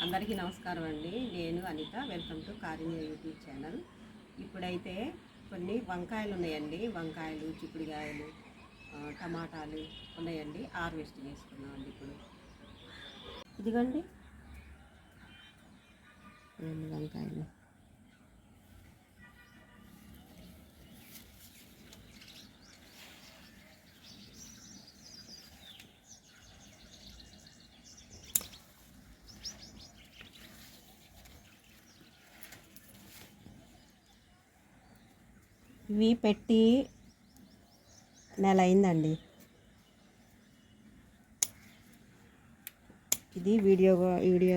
అందరికీ నమస్కారం అండి. నేను Anitha. Welcome to Karunya YouTube channel. ఇప్పుడైతే కొన్ని వంకాయలు ఉన్నాయండి. వంకాయలు, చిక్కుడుకాయలు, టమాటాలు ఉన్నాయండి. హార్వెస్ట్ చేసుకున్నామండి. ఇప్పుడు ఇదిగోండి వంకాయలు. ఇవి పెట్టి నెల అయిందండి. ఇది వీడియో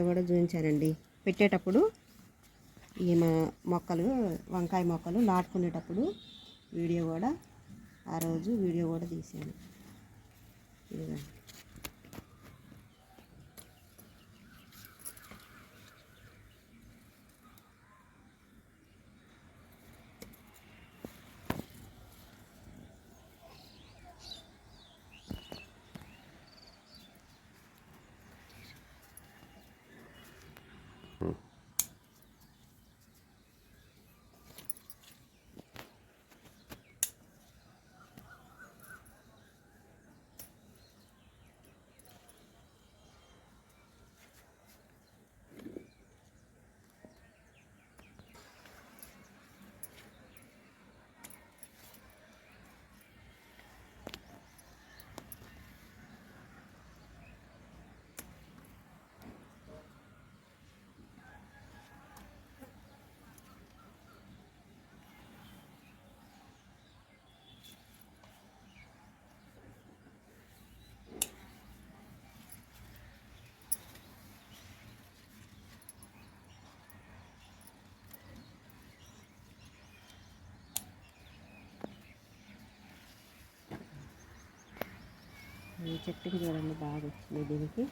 కూడా చూపించానండి. పెట్టేటప్పుడు ఈ మొక్కలు, వంకాయ మొక్కలు నాటుకునేటప్పుడు ఆ రోజు వీడియో కూడా తీసాను. ఇదిగోండి. ఈ చెట్టుకి చూడండి, బాగా వచ్చింది దీనికి.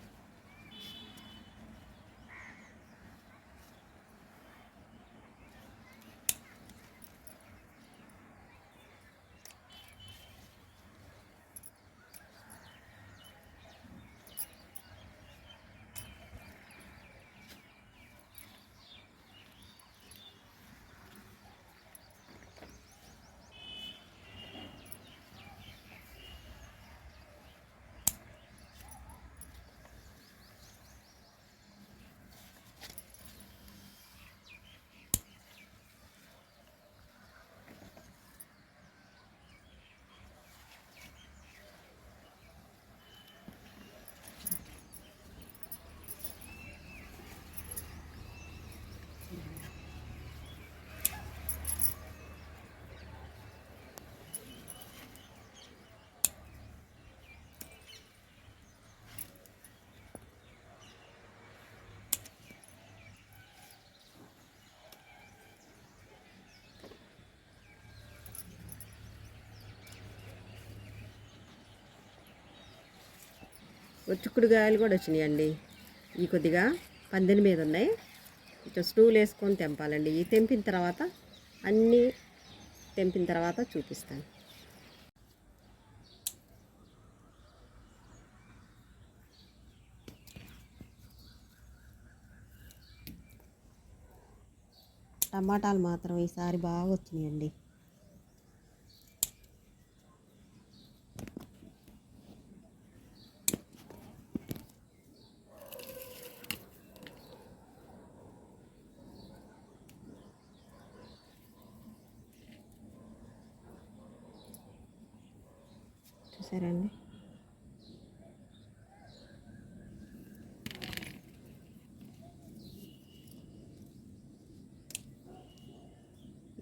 చిక్కుడుకాయలు కూడా వచ్చినాయండి. ఈ కొద్దిగా పందిని మీద ఉన్నాయి. ఇట్లా స్టూలు వేసుకొని తెంపాలండి. ఈ తెంపిన తర్వాత అన్నీ తెంపిన తర్వాత చూపిస్తాను. టమాటాలు మాత్రం ఈసారి బాగా వచ్చినాయండి. చూసారండి,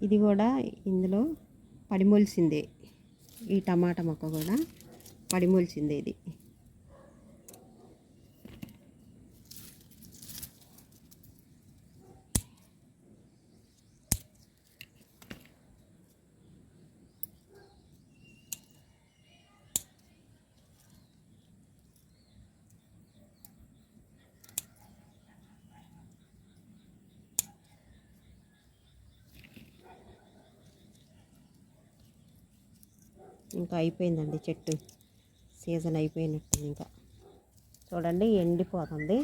ఇది కూడా ఇందులో పడిమొలిసిందే. ఈ టమాటా మొక్క కూడా పడిమొలిసిందే. ఇది ఇంకా అయిపోయిందండి. చెట్టు సీజన్ అయిపోయినట్టు. ఇంకా చూడండి, ఎండిపోతుంది.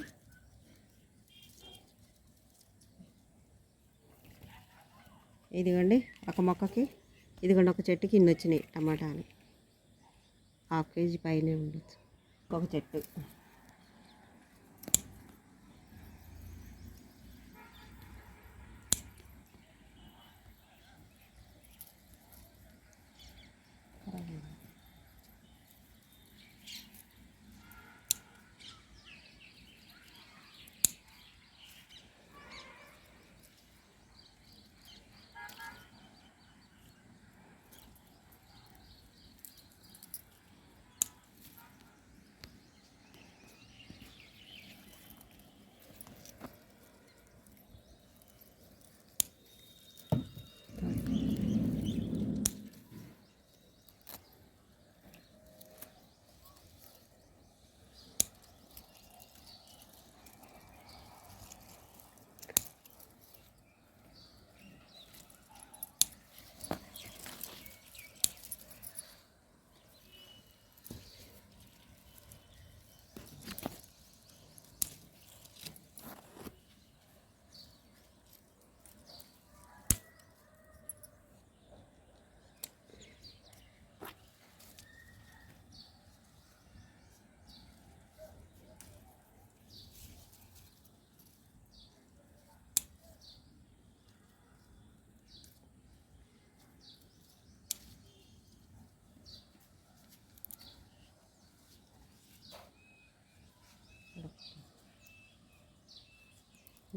ఇదిగోండి ఒక మొక్కకి, ఇదిగోండి ఒక చెట్టుకి ఇన్ని వచ్చినాయి టమాటాలు. 1/2 కేజీ పైనే ఉండొచ్చు ఒక చెట్టు.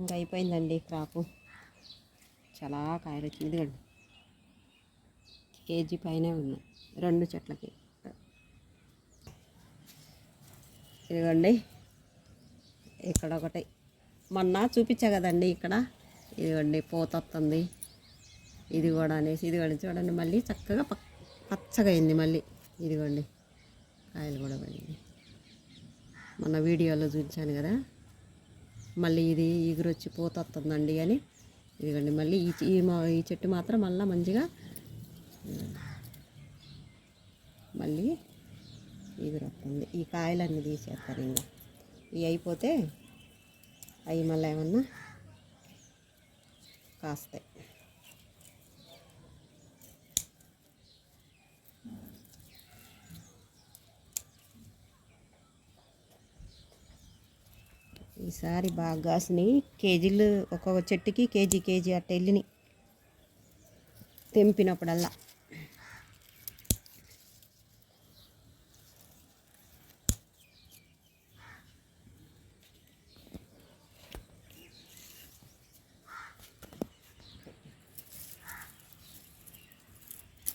ఇంకా అయిపోయిందండి క్రాపు. చాలా కాయలు వచ్చింది. ఇదిగోండి కేజీ పైనే ఉన్నాయి 2 చెట్లకి. ఇదిగోండి ఇక్కడ ఒకటి మొన్న చూపించా కదండి ఇక్కడ. ఇదిగోండి పూత వస్తుంది. ఇది కూడా అనేసి ఇదిగోండి చూడండి మళ్ళీ చక్కగా పచ్చగా అయింది మళ్ళీ. ఇదిగోండి కాయలు కూడా పడింది. మొన్న వీడియోలో చూపించాను కదా. మళ్ళీ ఇది ఎగురొచ్చి పూత వస్తుందండి అని ఇదిగోండి మళ్ళీ ఈ చెట్టు మాత్రం మళ్ళీ మంచిగా మళ్ళీ ఎగురు వస్తుంది. ఈ కాయలన్నీ తీసేస్తారు. ఇంకా ఇవి అయిపోతే అవి మళ్ళీ ఏమన్నా కాస్తాయి. ఈసారి బాగా కాసినాయి. కేజీలు ఒక్కొక్క చెట్టుకి కేజీ అట్ట వెళ్ళినాయి తెంపినప్పుడల్లా.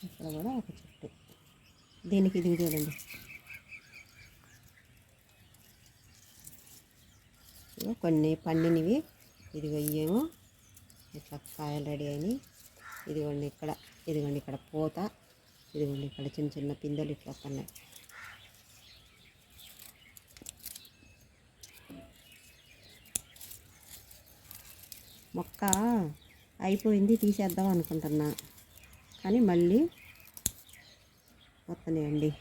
ఇక్కడ కూడా ఒక చెట్టు. దీనికి ఇది చూడండి. కొన్ని పండినవి. ఇదిగో ఇవేమో ఇట్లా కాయలు రెడీ అయినాయి. ఇదిగోండి ఇక్కడ పూత. ఇదిగోండి ఇక్కడ చిన్న చిన్న పిందెలు ఇట్లా వస్తున్నాయి. మొక్క అయిపోయింది తీసేద్దాం అనుకుంటున్నా కానీ మళ్ళీ వస్తున్నాయండి.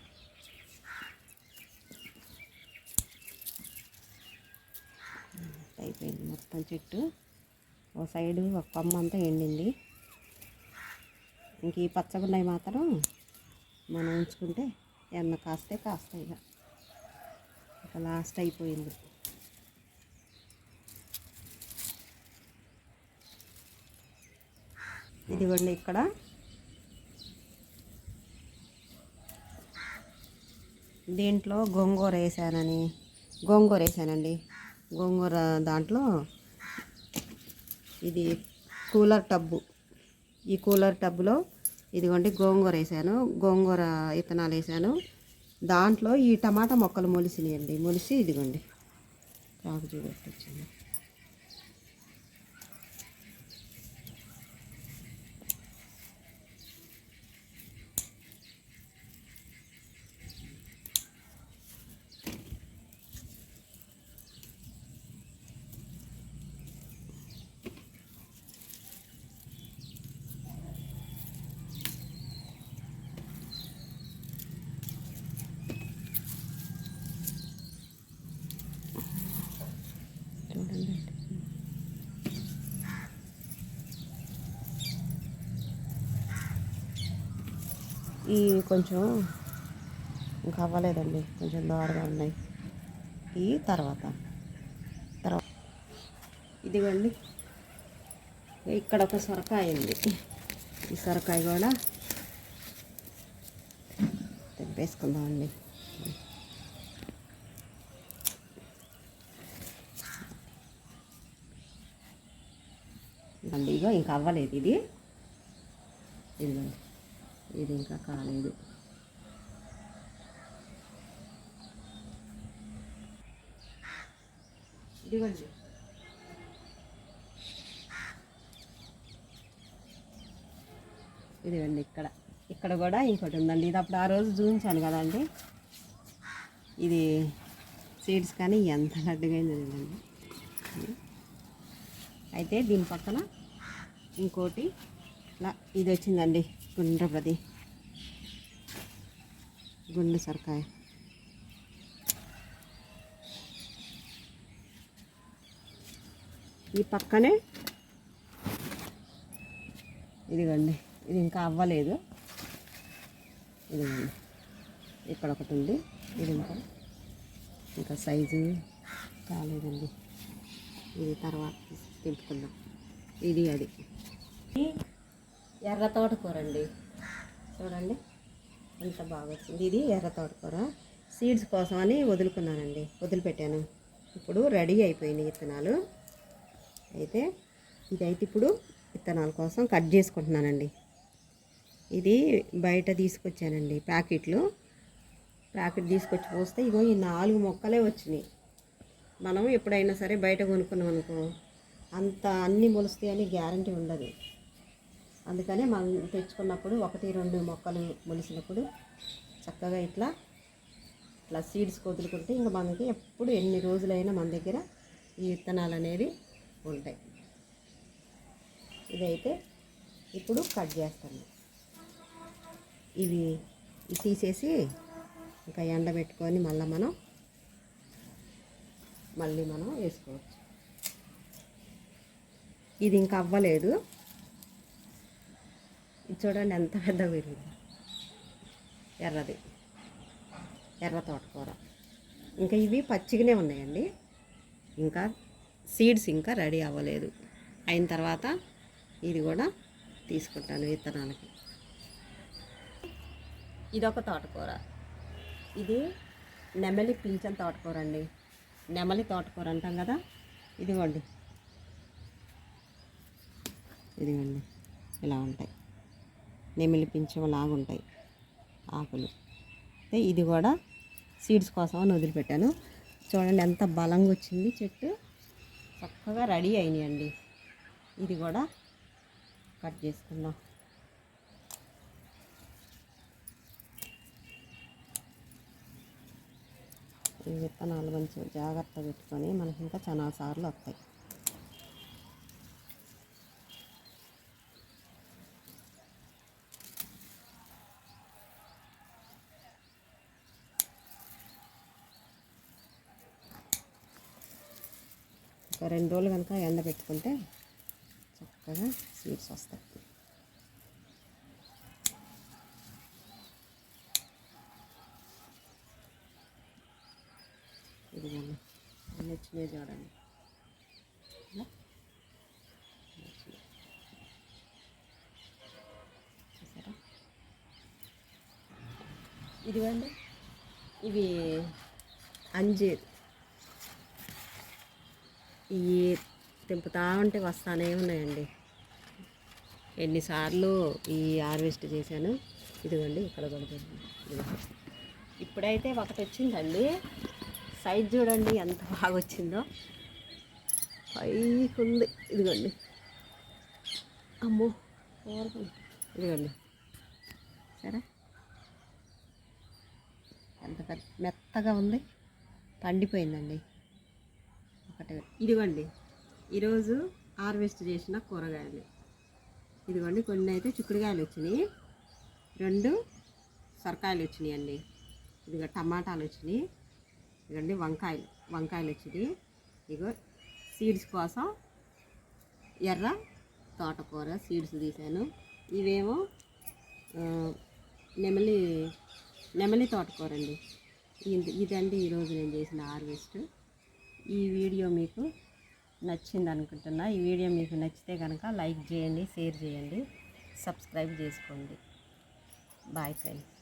అయిపోయింది మొత్తం చెట్టు. ఓ సైడు ఒక కొమ్మ అంతా ఎండింది. ఇంక ఈ పచ్చగున్నాయి మాత్రం మనం ఉంచుకుంటే ఏమన్నా కాస్తాయి. ఇక లాస్ట్ అయిపోయింది. ఇదిగోండి ఇక్కడ దీంట్లో గోంగూర వేసానండి. గోంగూర దాంట్లో ఇది కూలర్ టబ్బు. ఈ కూలర్ టబ్బులో ఇదిగోండి గోంగూర వేసాను. గోంగూర విత్తనాలు వేసాను. దాంట్లో ఈ టమాటా మొక్కలు మొలిసినాయండి. మొలిసి ఇదిగోండి కాకు చూపెట్టొచ్చింది. చూడండి ఈ కొంచెం ఇంకా అవ్వలేదండి, కొంచెం దోరగా ఉన్నాయి. ఈ తర్వాత ఇదిగోండి, ఇక్కడ ఒక సొరకాయ ఉంది. ఈ సొరకాయ కూడా తెంపేసుకుందామండి. ఇగో ఇంకా అవ్వలేదు ఇది. ఇదిగోండి, ఇది ఇంకా కాలేదు. ఇదిగోండి, ఇదిగోండి, ఇక్కడ కూడా ఇంకోటి ఉందండి. ఇది అప్పుడు ఆ రోజు చూపించాను కదండి. ఇది సీడ్స్ కానీ ఎంత లడ్డుగా అయిందండి. అయితే దీని పక్కన ఇంకోటి ఇలా ఇది వచ్చిందండి, గుండు సొరకాయ. ఈ పక్కనే ఇదిగోండి, ఇది ఇంకా అవ్వలేదు. ఇదిగోండి, ఇక్కడ ఒకటి ఉంది. ఇది ఇంకా సైజు కాలేదండి. ఇది తర్వాత తెంపుకుందాం. ఇది అది ఎర్ర తోటకూర అండి. చూడండి ఎంత బాగా వచ్చింది. ఇది ఎర్ర తోటకూర సీడ్స్ కోసం అని వదిలిపెట్టాను. ఇప్పుడు రెడీ అయిపోయినాయి విత్తనాలు. అయితే ఇదైతే ఇప్పుడు విత్తనాల కోసం కట్ చేసుకుంటున్నానండి. ఇది బయట తీసుకొచ్చానండి, ప్యాకెట్ తీసుకొచ్చి పోస్తే ఇగో ఈ 4 మొక్కలే వచ్చినాయి. మనం ఎప్పుడైనా సరే బయట కొనుక్కున్నాం అనుకో, అంత అన్నీ మొలుస్తాయని గ్యారంటీ ఉండదు. అందుకనే మనం తెచ్చుకున్నప్పుడు 1-2 మొక్కలు మొలిసినప్పుడు చక్కగా ఇట్లా సీడ్స్ వదులుకుంటే ఇంకా మనకి ఎప్పుడు ఎన్ని రోజులైనా మన దగ్గర ఈ విత్తనాలు అనేవి ఉంటాయి. ఇదైతే ఇప్పుడు కట్ చేస్తాను. ఇవి తీసేసి ఇంకా ఎండబెట్టుకొని మళ్ళీ మనం వేసుకోవచ్చు. ఇది ఇంకా అవ్వలేదు. ఇది చూడండి ఎంత పెద్దగా పెరిగింది. ఎర్ర తోటకూర. ఇంకా ఇవి పచ్చిగానే ఉన్నాయండి. ఇంకా సీడ్స్ ఇంకా రెడీ అవ్వలేదు. అయిన తర్వాత ఇది కూడా తీసుకుంటాను విత్తనాలకి. ఇదొక తోటకూర. ఇది నెమలి పింఛం తోటకూర అండి. నెమలి తోటకూర అంటాం కదా. ఇదిగోండి ఇలా ఉంటాయి, నెమలి పింఛం లాగుంటాయి ఆకులు. ఇది కూడా సీడ్స్ కోసం అని వదిలిపెట్టాను. చూడండి ఎంత బలంగా వచ్చింది చెట్టు, చక్కగా రెడీ అయినాయండి. ఇది కూడా కట్ చేసుకుందాం. ఈ విత్తనాలు మంచిగా జాగ్రత్త పెట్టుకొని మనకి ఇంకా చాలా సార్లు వస్తాయి. ఒక 2 రోజులు కనుక ఎండ పెట్టుకుంటే చక్కగా సీడ్స్ వస్తాయి. ఇదిగోండి అన్నీ వచ్చినాయి చూడండి. చూసారా? ఇదిగోండి, ఇవి అంజీర్. ఇవి తెంపుతా ఉంటే వస్తానే ఉన్నాయండి. ఎన్నిసార్లు ఈ హార్వెస్ట్ చేశాను. ఇదిగోండి ఇక్కడ కూడా ఇప్పుడైతే ఒకటి వచ్చిందండి. సైజ్ చూడండి ఎంత బాగా వచ్చిందో, పైకి ఉంది. ఇదిగోండి, అమ్మో ఇదిగోండి సరే ఎంత మెత్తగా ఉంది, పండిపోయిందండి ఒకటే. ఇదిగోండి ఈరోజు హార్వెస్ట్ చేసిన కూరగాయలు. ఇదిగోండి కొన్ని అయితే చిక్కుడుకాయలు వచ్చినాయి, 2 సొరకాయలు వచ్చినాయి అండి. ఇదిగో టమాటాలు వచ్చినాయి. ఇదిగోండి వంకాయలు వచ్చినాయి. ఇదిగో సీడ్స్ కోసం ఎర్ర తోటకూర సీడ్స్ తీసాను. ఇవేమో నెమలి తోటకూర అండి. ఇదండి ఈరోజు నేను చేసిన హార్వెస్ట్. ఈ వీడియో మీకు నచ్చింది అనుకుంటున్నా. ఈ వీడియో మీకు నచ్చితే కనుక లైక్ చేయండి, షేర్ చేయండి, సబ్స్క్రైబ్ చేసుకోండి. Bye friends.